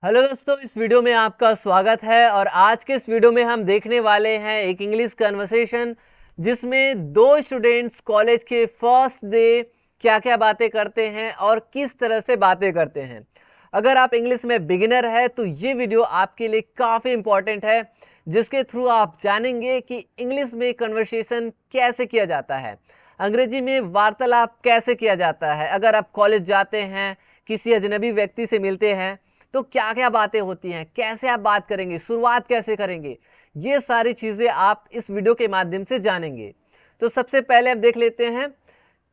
Hello दोस्तों, इस video में आपका स्वागत है। और आज के इस वीडियो में हम देखने वाले हैं एक इंग्लिश कन्वर्सेशन जिसमें दो स्टूडेंट्स कॉलेज के फर्स्ट डे क्या क्या बातें करते हैं और किस तरह से बातें करते हैं। अगर आप इंग्लिश में बिगिनर है तो ये वीडियो आपके लिए काफ़ी इंपॉर्टेंट है, जिसके थ्रू आप जानेंगे कि इंग्लिश में कन्वर्सेशन कैसे किया जाता है, अंग्रेजी में वार्तालाप कैसे किया जाता है। अगर आप कॉलेज जाते हैं, किसी अजनबी व्यक्ति से मिलते हैं तो क्या क्या बातें होती हैं, कैसे आप बात करेंगे, शुरुआत कैसे करेंगे, ये सारी चीज़ें आप इस वीडियो के माध्यम से जानेंगे। तो सबसे पहले आप देख लेते हैं,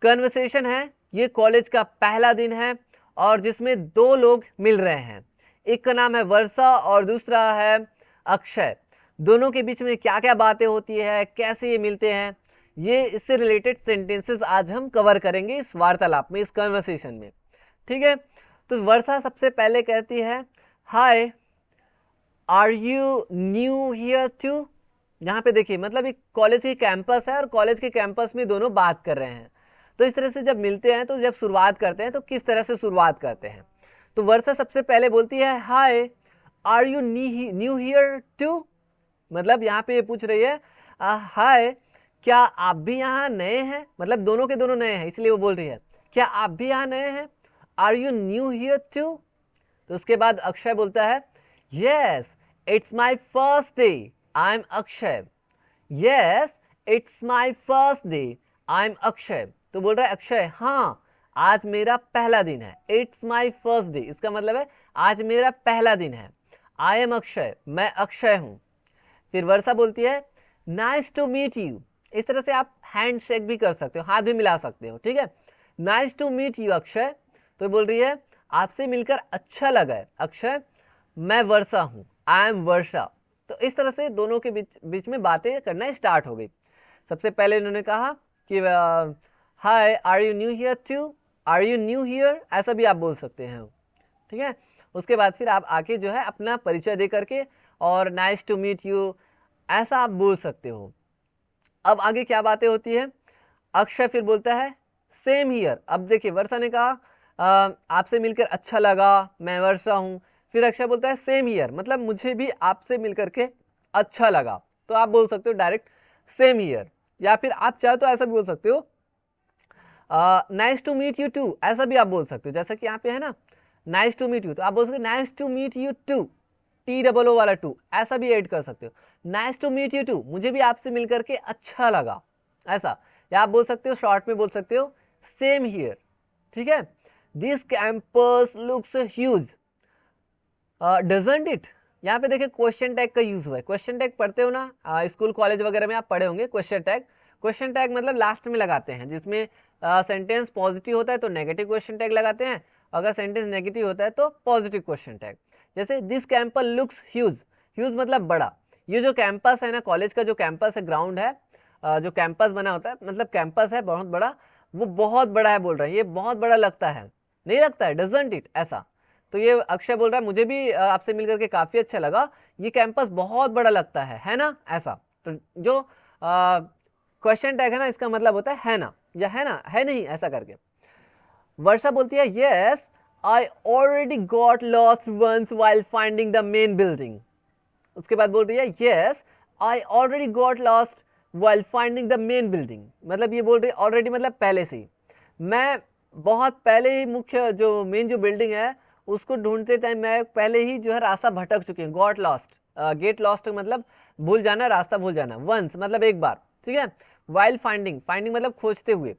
कन्वर्सेशन है, ये कॉलेज का पहला दिन है और जिसमें दो लोग मिल रहे हैं। एक का नाम है वर्षा और दूसरा है अक्षय। दोनों के बीच में क्या क्या बातें होती है, कैसे ये मिलते हैं, ये इससे रिलेटेड सेंटेंसेस आज हम कवर करेंगे इस वार्तालाप में, इस कन्वर्सेशन में। ठीक है, तो वर्षा सबसे पहले कहती है, hi are you new here too. यहाँ पे देखिए, मतलब एक कॉलेज की कैंपस है और कॉलेज के कैंपस में दोनों बात कर रहे हैं। तो इस तरह से जब मिलते हैं, तो जब शुरुआत करते हैं तो किस तरह से शुरुआत करते हैं। तो वर्षा सबसे पहले बोलती है, hi are you new here too. मतलब यहाँ पे ये पूछ रही है, हाय क्या आप भी यहाँ नए हैं, मतलब दोनों के दोनों नए हैं, इसलिए वो बोल रही है क्या आप भी यहाँ नए हैं, are you new here too. तो उसके बाद अक्षय बोलता है, yes it's my first day, I am Akshay. Yes it's my first day, I am Akshay. तो बोल रहा है अक्षय, हाँ आज मेरा पहला दिन है। इट्स माई फर्स्ट डे, इसका मतलब है आज मेरा पहला दिन है। आई एम अक्षय, मैं अक्षय हूं। फिर वर्षा बोलती है, नाइस टू मीट यू। इस तरह से आप हैंड शेक भी कर सकते हो, हाथ भी मिला सकते हो। ठीक है, nice to meet you Akshay. तो बोल रही है, आपसे मिलकर अच्छा लगा है अक्षय, मैं वर्षा हूं, आई एम वर्षा। तो इस तरह से दोनों के बीच में बातें करना स्टार्ट हो गई। सबसे पहले इन्होंने कहा कि hi are you new here too, are you new here, ऐसा भी आप बोल सकते हैं। ठीक है, उसके बाद फिर आप आके जो है अपना परिचय दे करके और नाइस टू मीट यू ऐसा आप बोल सकते हो। अब आगे क्या बातें होती है, अक्षय फिर बोलता है, सेम हियर। अब देखिए, वर्षा ने कहा आपसे मिलकर अच्छा लगा, मैं वर्षा हूं। फिर अक्षय बोलता है सेम हियर, मतलब मुझे भी आपसे मिलकर के अच्छा लगा। तो आप बोल सकते हो डायरेक्ट सेम हियर, या फिर आप चाहो तो ऐसा भी बोल सकते हो nice to meet you too, ऐसा भी आप बोल सकते हो। जैसा कि यहाँ पे है ना नाइस टू मीट यू, तो आप बोल सकते हो nice to meet you too, TOO वाला टू, ऐसा भी ऐड कर सकते हो। Nice to meet you too, मुझे भी आपसे मिलकर के अच्छा लगा, ऐसा। या आप बोल सकते हो, शॉर्ट में बोल सकते हो सेम हियर। ठीक है, this campus looks huge doesn't it. यहाँ पे देखिए क्वेश्चन टैग का यूज हुआ है। क्वेश्चन टैग पढ़ते हो ना, स्कूल कॉलेज वगैरह में आप पढ़े होंगे क्वेश्चन टैग। क्वेश्चन टैग मतलब लास्ट में लगाते हैं, जिसमें सेंटेंस पॉजिटिव होता है तो नेगेटिव क्वेश्चन टैग लगाते हैं, अगर सेंटेंस नेगेटिव होता है तो पॉजिटिव क्वेश्चन टैग। जैसे this campus looks huge, huge मतलब बड़ा। ये जो कैंपस है ना, कॉलेज का जो कैंपस है, ग्राउंड है, जो कैंपस बना होता है, मतलब कैंपस है बहुत बड़ा, वो बहुत बड़ा है बोल रहे हैं, ये बहुत बड़ा लगता है, नहीं लगता है, डजंट इट, ऐसा। तो ये अक्षय बोल रहा है, मुझे भी आपसे मिलकर के काफी अच्छा लगा, ये कैंपस बहुत बड़ा लगता है ना, ऐसा। तो जो क्वेश्चन टैग है ना, इसका मतलब होता है ना, या है ना, है नहीं, ऐसा करके। वर्षा बोलती है, yes I already got lost once while finding the main building. उसके बाद बोल रही है, yes I already got lost while finding the main building. मतलब ये बोल रही है ऑलरेडी मतलब पहले से ही, मैं बहुत पहले ही मुख्य जो मेन जो बिल्डिंग है उसको ढूंढते टाइम मैं पहले ही जो है रास्ता भटक चुकी हूँ। गॉट लॉस्ट, गेट लॉस्ट मतलब भूल जाना, रास्ता भूल जाना। वंस मतलब एक बार। ठीक है, वाइल फाइंडिंग, फाइंडिंग मतलब खोजते हुए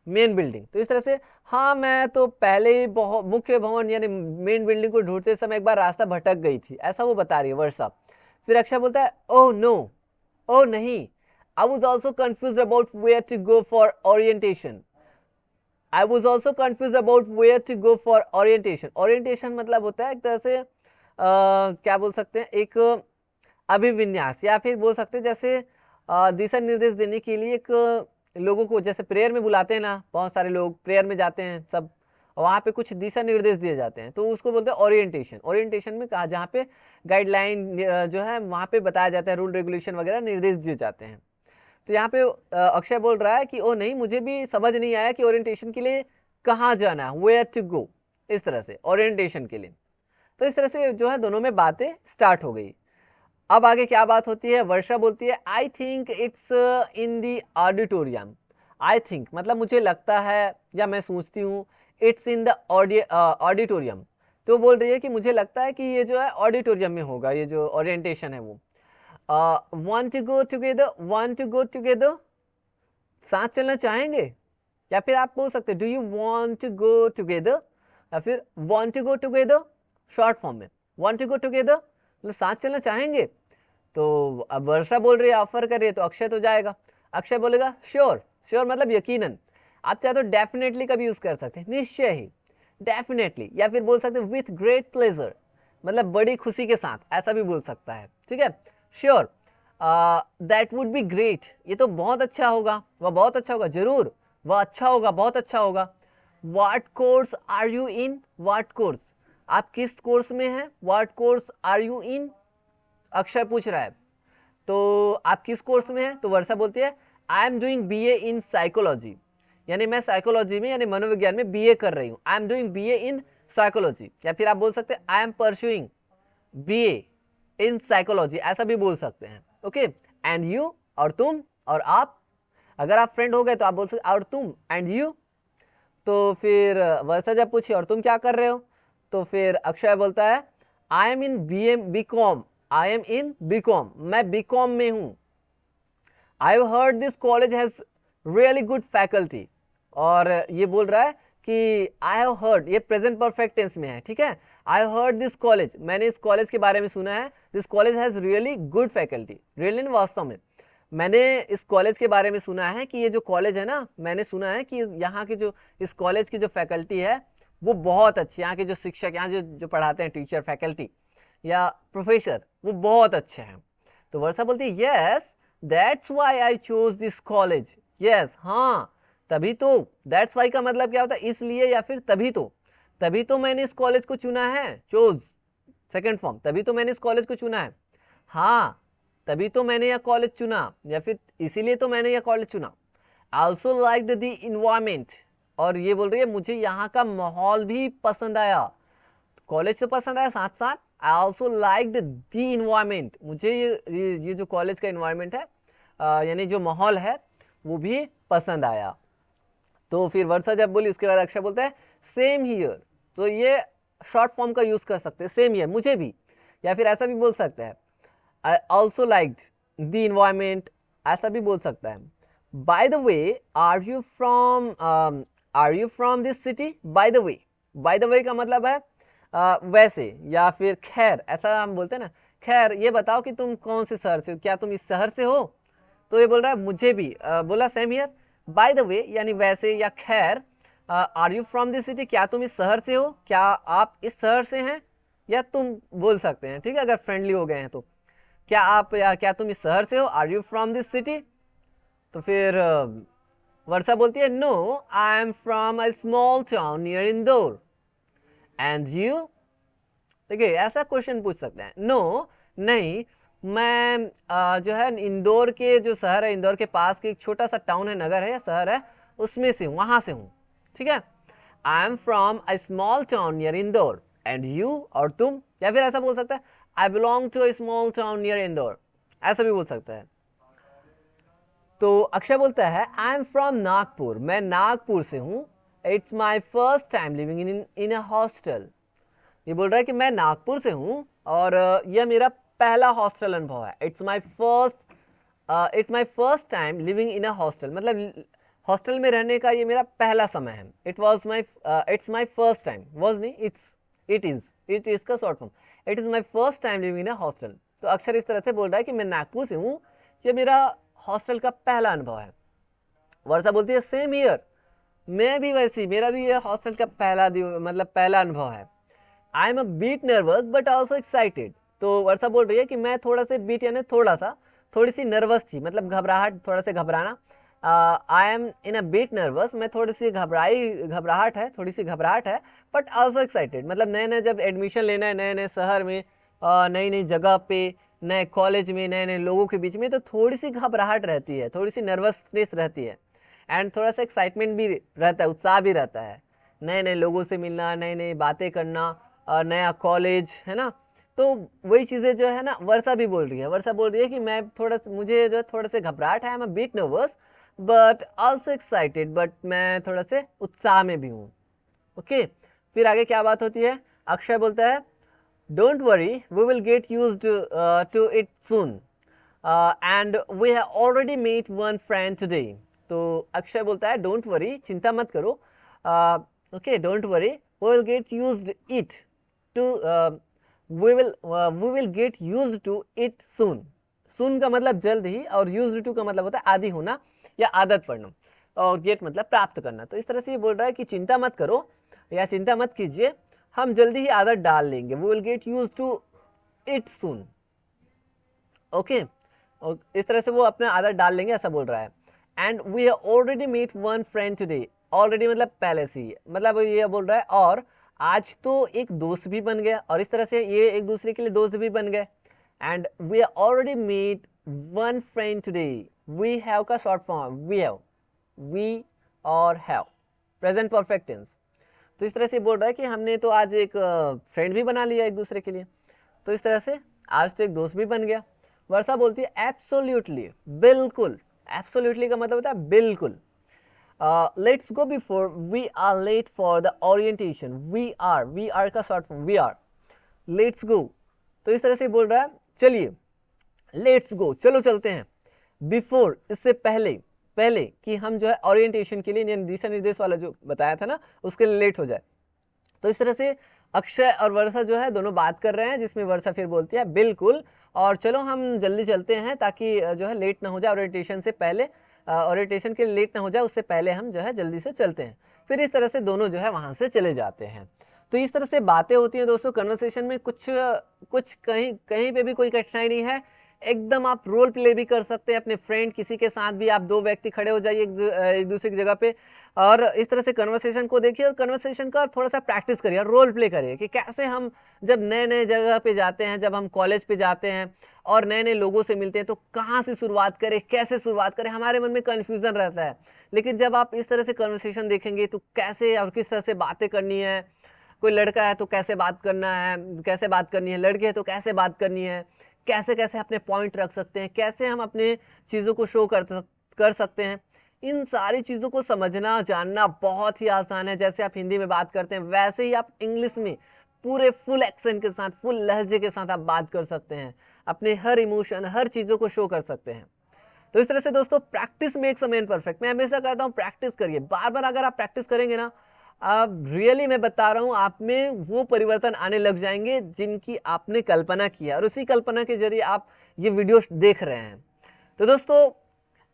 मेन बिल्डिंग। तो इस तरह से हाँ, मैं तो पहले ही बहुत मुख्य भवन यानी मेन बिल्डिंग को ढूंढते समय एक बार रास्ता भटक गई थी, ऐसा वो बता रही है वर्षा। फिर अक्षय बोलता है, ओह नो, ओह नहीं, I was also confuse about where to go for orientation. I was also confuse about where to go for orientation. Orientation मतलब होता है एक तरह से क्या बोल सकते हैं, एक अभिविन्यास, या फिर बोल सकते हैं जैसे दिशा निर्देश देने के लिए एक लोगों को जैसे प्रेयर में बुलाते हैं ना, बहुत सारे लोग प्रेयर में जाते हैं सब, वहाँ पे कुछ दिशा निर्देश दिए जाते हैं, तो उसको बोलते हैं ओरिएंटेशन। ओरिएंटेशन में कहा जहाँ पे गाइडलाइन जो है वहाँ पे बताया जाता है, रूल रेगुलेशन वगैरह निर्देश दिए जाते हैं। तो यहाँ पे अक्षय बोल रहा है कि ओ नहीं, मुझे भी समझ नहीं आया कि ओरिएंटेशन के लिए कहाँ जाना है, वेयर टू गो, इस तरह से ओरिएंटेशन के लिए। तो इस तरह से जो है दोनों में बातें स्टार्ट हो गई। अब आगे क्या बात होती है, वर्षा बोलती है I think it's in the auditorium. I think मतलब मुझे लगता है या मैं सोचती हूँ, इट्स इन द ऑडिटोरियम। तो बोल रही है कि मुझे लगता है कि ये जो है ऑडिटोरियम में होगा, ये जो ओरिएंटेशन है वो। Want to go together, want to go together, साथ चलना चाहेंगे। या फिर आप बोल सकते do you want to go together, या फिर want to go together short form में, वांट टू गो टुगेदर मतलब साथ चलना चाहेंगे। तो अब वर्षा बोल रही है, ऑफर कर रही है, तो अक्षय तो जाएगा। अक्षय बोलेगा श्योर, श्योर मतलब यकीनन। आप चाहे तो डेफिनेटली का भी यूज कर सकते हैं, निश्चय ही, डेफिनेटली। या फिर बोल सकते हैं विथ ग्रेट प्लेजर, मतलब बड़ी खुशी के साथ, ऐसा भी बोल सकता है। ठीक है, sure, that would be great, ये तो बहुत अच्छा होगा, वह बहुत अच्छा होगा, जरूर वह अच्छा होगा, बहुत अच्छा होगा। What course are you in, what course, आप किस कोर्स में हैं, what course are you in, Akshay पूछ रहा है। तो आप किस कोर्स में हैं, तो वर्षा बोलती है I am doing BA in psychology, यानी मैं साइकोलॉजी में यानी मनोविज्ञान में बीए कर रही हूँ। I am doing BA in psychology. या फिर आप बोल सकते हैं I am pursuing BA in psychology, ऐसा भी बोल सकते हैं। ओके, एंड यू, और तुम, और आप, अगर आप फ्रेंड हो गए तो आप बोल सकते और तुम, एंड यू। तो फिर वर्षा जब पूछी और तुम क्या कर रहे हो, तो फिर अक्षय बोलता है I am in B com, I am in B com, मैं बी कॉम में हूं। I have heard this college has really good faculty, और ये बोल रहा है कि आई हैव हर्ड, ये प्रेजेंट परफेक्ट टेंस में है। ठीक है, I have heard this college, मैंने इस कॉलेज के बारे में सुना है, this college has really good faculty, really वास्तव में मैंने इस कॉलेज के बारे में सुना है कि ये जो कॉलेज है ना, मैंने सुना है कि यहाँ की जो इस कॉलेज की जो फैकल्टी है वो बहुत अच्छी, यहाँ के जो शिक्षक, यहाँ जो पढ़ाते हैं, टीचर, फैकल्टी या प्रोफेसर, वो बहुत अच्छे हैं। तो वर्षा बोलती है yes that's why I chose this college, yes हाँ तभी तो, दैट्स व्हाई का मतलब क्या होता है, इसलिए या फिर तभी तो मैंने इस कॉलेज को चुना है, चोज सेकंड फॉर्म, तभी तो मैंने इस कॉलेज को चुना है, हाँ तभी तो मैंने यह कॉलेज चुना, या फिर इसीलिए तो मैंने यह कॉलेज चुना। आई ऑल्सो लाइक्ड द इन्वायरमेंट, और ये बोल रही है मुझे यहाँ का माहौल भी पसंद आया, कॉलेज तो पसंद आया, साथ साथ आई ऑल्सो लाइक्ड द इन्वायरमेंट, मुझे ये जो कॉलेज का इन्वायरमेंट है यानी जो माहौल है वो भी पसंद आया। तो फिर वर्षा जब बोली उसके बाद अक्षय बोलता है सेम हियर, तो ये शॉर्ट फॉर्म का यूज कर सकते हैं, सेम हियर मुझे भी, या फिर ऐसा भी बोल सकता है I also liked the environment, ऐसा भी बोल सकता है। By the way are you from this city, by the way का मतलब है वैसे, या फिर खैर, ऐसा हम बोलते हैं ना, खैर ये बताओ कि तुम कौन से शहर से हो, क्या तुम इस शहर से हो। तो ये बोल रहा है मुझे भी, बोला same here, by the way यानी वैसे या खैर, are you from this city, क्या तुम इस शहर से हो, क्या आप इस शहर से हैं, या तुम बोल सकते हैं। ठीक है, अगर फ्रेंडली हो गए हैं तो क्या आप, या क्या तुम इस शहर से हो, are you from this city. तो फिर वर्षा बोलती है no I am from a small town near Indore, and you. देखिए ऐसा क्वेश्चन पूछ सकते हैं, नो नहीं, मैं जो है इंदौर के जो शहर है, इंदौर के पास के एक छोटा सा टाउन है, नगर है या शहर है, उसमें से हूँ, वहां से हूँ। ठीक है, I am from a small town near Indore, and you, और तुम। या फिर ऐसा बोल सकता है I belong to a small town near Indore, ऐसा भी बोल सकता है। तो अक्षय बोलता है आई एम फ्रॉम नागपुर, मैं नागपुर से हूँ, it's my first time living in a hostel. ये बोल रहा है कि मैं नागपुर से हूँ और यह मेरा पहला हॉस्टल अनुभव है। It's my first time living in a hostel, मतलब हॉस्टल में रहने का ये मेरा पहला समय है। It's my first time, was नहीं, इट इज का short form, it is my first time living in a hostel. तो अक्षर इस तरह से बोल रहा है कि मैं नागपुर से हूँ, ये मेरा हॉस्टल का पहला अनुभव है। वर्षा बोलती है सेम ईयर, मैं भी वैसी, मेरा भी ये हॉस्टल का पहला अनुभव है। I am a bit nervous but also excited. तो वर्षा बोल रही है कि मैं थोड़ा सा बीट यानी थोड़ी सी नर्वस थी, मतलब घबराहट, थोड़ा सा घबराना। I am in a bit nervous, मैं थोड़ी सी घबराहट है, बट ऑल्सो एक्साइटेड, मतलब नए नए जब एडमिशन लेना है, नए नए शहर में, नई नई जगह पे, नए कॉलेज में, नए नए लोगों के बीच में, तो थोड़ी सी घबराहट रहती है, थोड़ी सी नर्वसनेस रहती है, एंड थोड़ा सा एक्साइटमेंट भी रहता है, उत्साह भी रहता है, नए नए लोगों से मिलना, नई नई बातें करना, नया कॉलेज, है ना। तो वही चीज़ें जो है ना वर्षा भी बोल रही है। वर्षा बोल रही है कि मैं मुझे जो थोड़ा से घबराहट है, I am a bit nervous but also excited, but मैं थोड़ा से उत्साह में भी हूँ। ओके, फिर आगे क्या बात होती है, अक्षय बोलता है don't worry we will get used to it soon and we have already met one friend today. तो अक्षय बोलता है डोंट वरी, चिंता मत करो, okay don't worry we will get used it to we will get used to it soon। soon का मतलब जल्द ही, और used to का मतलब होता है आदी होना या आदत पड़ना, और get मतलब प्राप्त करना। तो इस तरह से ये बोल रहा है कि चिंता मत करो या चिंता मत कीजिए, हम जल्दी ही आदत डाल लेंगे। we will get used to it soon। Okay, और इस तरह से वो अपना आदत डाल लेंगे, ऐसा बोल रहा है। And we have already meet one friend today, already मतलब पहले से ही, मतलब ये बोल रहा है और आज तो एक दोस्त भी बन गया, और इस तरह से ये एक दूसरे के लिए दोस्त भी बन गए। And we have already meet one friend today, we have का short form we have, we और हैव प्रेजेंट परफेक्ट टेंस। तो इस तरह से बोल रहा है कि हमने तो आज एक फ्रेंड भी बना लिया एक दूसरे के लिए, तो इस तरह से आज तो एक दोस्त भी बन गया। वर्षा बोलती है एब्सोल्युटली, बिल्कुल। एब्सोल्युटली का मतलब होता है बिल्कुल। Let's go before we are late for the orientation. We are का short form we are, let's go. तो इस तरह से बोल रहा है चलिए, लेट्स गो, चलो चलते हैं। बिफोर, इससे पहले, पहले कि हम जो है ओरिएंटेशन के लिए दिशा निर्देश वाला जो बताया था ना उसके लिए लेट हो जाए। तो इस तरह से अक्षय और वर्षा जो है दोनों बात कर रहे हैं, जिसमें वर्षा फिर बोलती है बिल्कुल, और चलो हम जल्दी चलते हैं ताकि जो है लेट ना हो जाए, ओरिएंटेशन से पहले, ओरिएंटेशन के लिए लेट ना हो जाए, उससे पहले हम जो है जल्दी से चलते हैं। फिर इस तरह से दोनों जो है वहाँ से चले जाते हैं। तो इस तरह से बातें होती हैं दोस्तों कन्वर्सेशन में। कुछ कहीं कहीं पे भी कोई कठिनाई नहीं है, एकदम आप रोल प्ले भी कर सकते हैं अपने फ्रेंड किसी के साथ भी। आप दो व्यक्ति खड़े हो जाइए एक दूसरे की जगह पे, और इस तरह से कन्वर्सेशन को देखिए, और कन्वर्सेशन का थोड़ा सा प्रैक्टिस करिए, रोल प्ले करिए कि कैसे हम जब नए नए जगह पे जाते हैं, जब हम कॉलेज पे जाते हैं और नए नए लोगों से मिलते हैं, तो कहाँ से शुरुआत करें, कैसे शुरुआत करें, हमारे मन में कन्फ्यूजन रहता है। लेकिन जब आप इस तरह से कन्वर्सेशन देखेंगे तो कैसे और किस तरह से बातें करनी है, कोई लड़का है तो कैसे बात करना है, कैसे बात करनी है, लड़के है तो कैसे बात करनी है, कैसे कैसे अपने पॉइंट रख सकते हैं, कैसे हम अपने चीज़ों को शो कर सकते हैं, इन सारी चीज़ों को समझना जानना बहुत ही आसान है। जैसे आप हिंदी में बात करते हैं वैसे ही आप इंग्लिश में पूरे फुल एक्सेंट के साथ, फुल लहजे के साथ आप बात कर सकते हैं, अपने हर इमोशन, हर चीज़ों को शो कर सकते हैं। तो इस तरह से दोस्तों practice makes a man perfect. मैं हमेशा कहता हूँ प्रैक्टिस करिए, बार बार अगर आप प्रैक्टिस करेंगे ना, अब रियली मैं बता रहा हूँ आप में वो परिवर्तन आने लग जाएंगे जिनकी आपने कल्पना किया, और उसी कल्पना के जरिए आप ये वीडियो देख रहे हैं। तो दोस्तों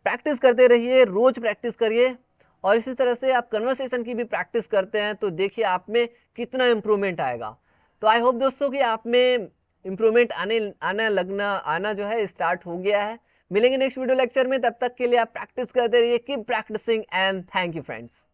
प्रैक्टिस करते रहिए, रोज प्रैक्टिस करिए, और इसी तरह से आप कन्वर्सेशन की भी प्रैक्टिस करते हैं तो देखिए आप में कितना इंप्रूवमेंट आएगा। तो आई होप दोस्तों कि आप में इंप्रूवमेंट आना जो है स्टार्ट हो गया है। मिलेंगे नेक्स्ट वीडियो लेक्चर में, तब तक के लिए आप प्रैक्टिस करते रहिए, keep practicing and thank you friends.